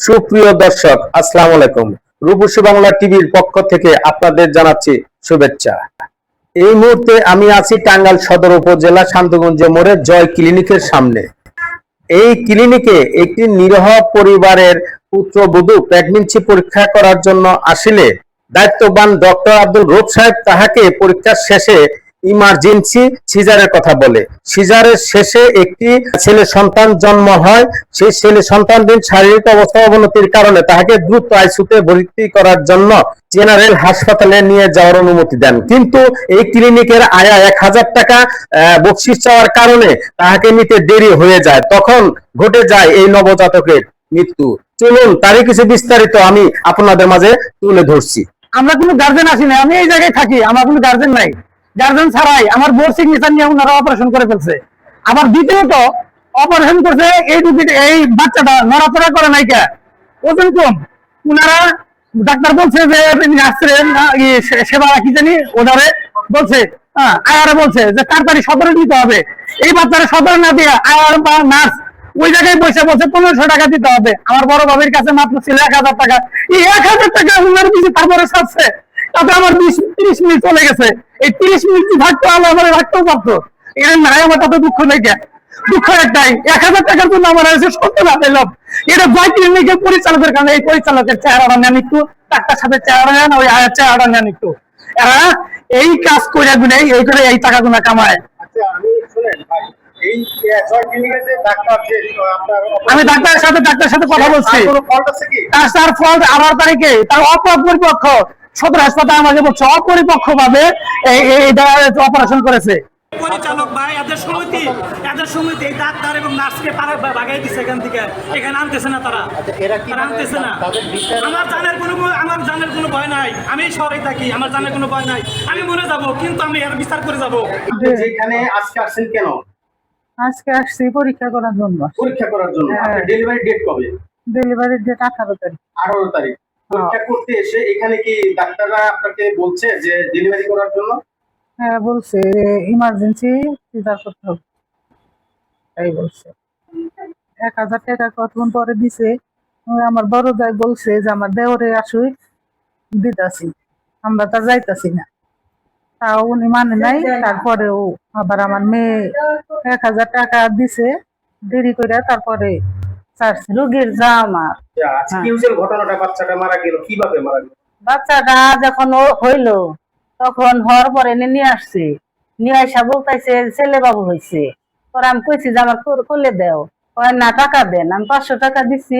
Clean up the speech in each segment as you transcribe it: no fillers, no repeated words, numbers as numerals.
সুপ্রিয় দর্শক, আসসালামু আলাইকুম। রূপসী বাংলা টিভির পক্ষ থেকে আপনাদের জানাচ্ছি শুভেচ্ছা। এই মুহূর্তে আমি আছি টাঙ্গাইল সদর উপজেলা শান্তগঞ্জ মোড়ে জয় ক্লিনিকের সামনে। এই ক্লিনিকে একটি নিরহ পরিবারের পুত্রবধূ প্রেগন্যান্সি পরীক্ষা করার জন্য আসলে দায়িত্ববান ডক্টর আব্দুল রউফ সাহেব তাহাকে পরীক্ষার শেষে ইমার্জেন্সি সিজারের কথা বলে। সিজারের শেষে একটি ছেলে সন্তান জন্ম হয়। সেই ছেলে সন্তানটির শারীরিক অবস্থা অবনতির কারণে তাহাকে দ্রুত আইসিইউতে ভর্তি করার জন্য জেনারেল হাসপাতালে নিয়ে যাওয়ার অনুমতি দেন, কিন্তু এই ক্লিনিকের আয়া 1000 টাকা বকশিশ চাওয়ার কারণে তাহাকে নিতে দেরি হয়ে যায়। তখন ঘটে যায় এই নবজাতকের মৃত্যু। চলুন তারই কিছু বিস্তারিত আমি আপনাদের মাঝে তুলে ধরছি। আমরা কোনো গার্জেন আসি না, আমি এই জায়গায় থাকি, আমার কোনো গার্জেন নাই। গার্জেন ছাড়াই আমার বোর সিগনেচার নিয়ে ওনারা অপারেশন করে ফেলছে। আবার দ্বিতীয়ত অপারেশন করছে এই বাচ্চাটা নড়াচড়া করে নাই, কে ওজন কম। ওনারা ডাক্তার বলছে যে সেবা কি জানি ওনারে বলছে, আয়ারে বলছে যে তাড়াতাড়ি সদরে নিতে হবে। এই বাচ্চারা সদরে না দিয়ে আয়ার বা নার্স ওই জায়গায় বসে বলছে 1500 টাকা দিতে হবে। আমার বড় ভাবির কাছে মাত্র ছিল 1000 টাকা। এই 1000 টাকা ওনার দিয়েছে, তারপরে ছাড়ছে। তাতে আমার 20-30 মিনিট চলে গেছে। এই 30 মিনিট থাকতে হলে আমার রাখতেও পারতো। এর নাই, আমার তাতে দুঃখ নেই। দুঃখ একটাই, 1000 টাকার জন্য আমার হয়েছে 70 লাখ এলাম। এটা জয় ক্লিনিকের পরিচালকের কারণে। এই পরিচালকের চেহারাটা নেন একটু, ডাক্তার সাথে চেহারা নেন, ওই আয়ের চেহারা নেন একটু। এরা এই কাজ করে গুনে এই করে এই টাকা গুনা কামায়। আমি ডাক্তারের সাথে কথা বলছি। তার ফল্ট 18 তারিখে তার অপরিপক্ষ সদর হাসপাতাল আমাকে বলছে অপরিপক্ষ ভাবে অপারেশন করেছে। পরিচালক ভাই এদের সমিতি এই ডাক্তার এবং নার্সকে বাগাই দিচ্ছে এখান থেকে, এখানে আনতেছে না তারা আনতেছে না। আমার জানের কোনো ভয় নাই, আমি শহরে থাকি, আমার জানের কোনো ভয় নাই। আমি মরে যাব, কিন্তু আমি এর বিচার করে যাব। যেখানে আজকে আসছেন কেন? আজকে আসছি পরীক্ষা করার জন্য। আপনার ডেলিভারি ডেট কবে? ডেলিভারির ডেট 18 তারিখ। 18 তারিখ। পরীক্ষা করতে এসে এখানে কি ডাক্তাররা আপনাকে বলছে যে ডেলিভারি করার জন্য? হ্যাঁ বলছে, ইমার্জেন্সি সিজার করতে হবে, তাই বলছে। 1000 টাকা কতক্ষণ পরে দিছে। আমার বড় ভাই বলছে যে আমার দেওরে আসুই দিতাছি, আমরা তা যাইতাছি না। তাও উনি মানে নাই। তারপরেও আবার আমার মেয়ে 1000 টাকা দিছে দেরি করে, তারপরে রোগীর যা আমার ঘটনাটা বাচ্চাটা মারা গেল, কিভাবে মারা গেল? বাচ্চাটা যখন হইলো তখন হওয়ার পরে নিয়ে আসছে, নিয়ে আসা বলতেছে ছেলে বাবু হয়েছে। পরে আমি কইছি যে আমার করলে দেও, কয় না টাকা দেন। আমি 500 টাকা দিচ্ছি,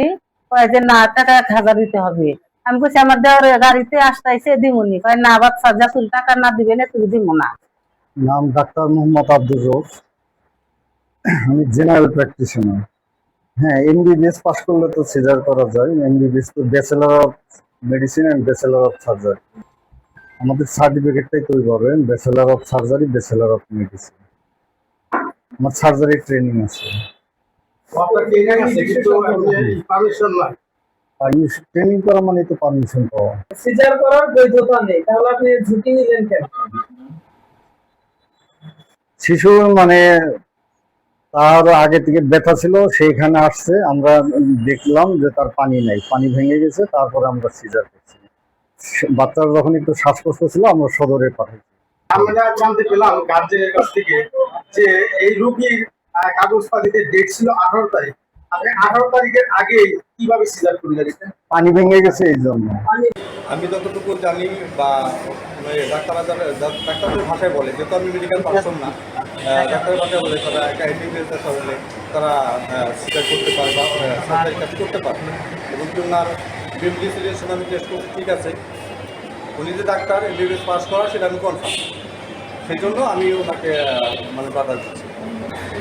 কয় যে না টাকা 1000 দিতে হবে। আমি কইছি আমার দেওয়ার গাড়িতে আসতেছে দিমুনি, কয় না বাচ্চা যা তুমি টাকা না দিবেন তুমি দিব না। নাম ডাক্তার মোহাম্মদ আব্দুল রউফ, আমি জেনারেল প্র্যাকটিশনার। হ্যাঁ, এমবিবিএস পাস করলে তো সিজার করা যায়। এমবিবিএস তো bachelor of medicine and bachelor of surgery. আমাদের সার্টিফিকেটটাই তৈরি পাবেন, bachelor of surgery, bachelor of medicine. আমার সার্জারি ট্রেনিং আছে। ট্রেনিং করা মানে তো পারমিশন পাওয়া। সিজার করার বৈধতা নেই, তাহলে আপনি ঝুঁকি নিলেন কেন? শিশু মানে তার আগে থেকে ব্যথা ছিল, সেইখানে আসছে, আমরা দেখলাম যে তার পানি নাই, পানি ভেঙে গেছে, তারপরে আমরা সিজার করছি। বাচ্চার যখন একটু শ্বাসকষ্ট ছিল আমরা সদরে পাঠাইছি। আমরা জানতে পেলাম গার্জেনের কাছ থেকে যে এই রোগীর কাগজপাতিতে ডেট ছিল 18 তারিখ। আপনি 18 তারিখের আগে কিভাবে সিজার করে দিয়েছেন? পানি ভেঙে গেছে এই জন্য। আমি যতটুকু জানি বা ডাক্তারদের ভাষায় বলে, যেহেতু আমি মেডিকেল পারসন না, ডাক্তারের ভাষায় বলে তারা একটা এমবিবিএস হলে তারা সিজার করতে পারে বা সার্জারি কাজ করতে পারে। এবং ওনার বিএমডিসিলেশন আমি টেস্ট করছি, ঠিক আছে, উনি যে ডাক্তার এমবিবিএস পাস করা সেটা আমি কনফার্ম। সেই জন্য আমি ওনাকে মানে বাধা দিচ্ছি।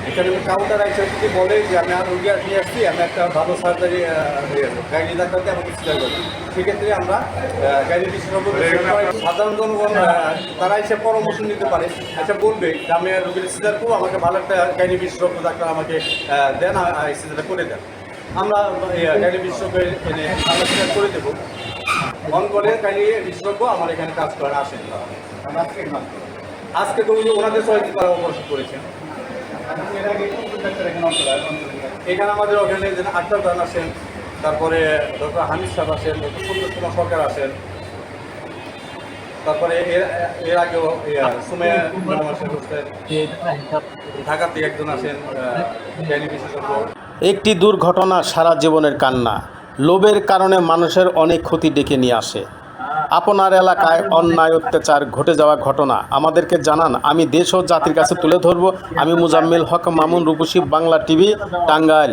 এখানে কাউন্টার একসাথে যদি বলে যে আমি আর রোগী নিয়ে আসছি, আমি একটা ভালো সার্জারি গাইনি ডাক্তারকে আমাকে সিজার করি, সেক্ষেত্রে আমরা গাইনি বিশেষজ্ঞ সাধারণ জনগণ তারা এসে পরামর্শ নিতে পারে, আচ্ছা বলবে যে আমি রোগীর সিজার করবো, আমাকে ভালো একটা গাইনি বিশেষজ্ঞ ডাক্তার আমাকে দেন, সিজারটা করে দেন। আমরা গাইনি বিশেষজ্ঞ এনে আমরা সিজার করে দেবো। মন করে গাইনি বিশেষজ্ঞ আমার এখানে কাজ করেন, আসেন। আজকে তো ওনাদের সবাই পরামর্শ করেছেন। এখানে আমাদের ওখানে আক্তার খান আসেন, তারপরে ডক্টর হামিদ সাহেব আছেন, ডক্টর সন্তোষ কুমার সরকার আছেন, তারপরে এর আগেও সুমেয়া ম্যাডাম আসেন, ঢাকা থেকে একজন আছেন জ্ঞানী বিশেষজ্ঞ। একটি দুর্ঘটনা সারা জীবনের কান্না। লোভের কারণে মানুষের অনেক ক্ষতি ডেকে নিয়ে আসে। আপনার এলাকায় অন্যায় অত্যাচার ঘটে যাওয়া ঘটনা আমাদেরকে জানান, আমি দেশ ও জাতির কাছে তুলে ধরব। আমি মুজাম্মিল হক মামুন, রূপসী বাংলা টিভি, টাঙ্গাইল।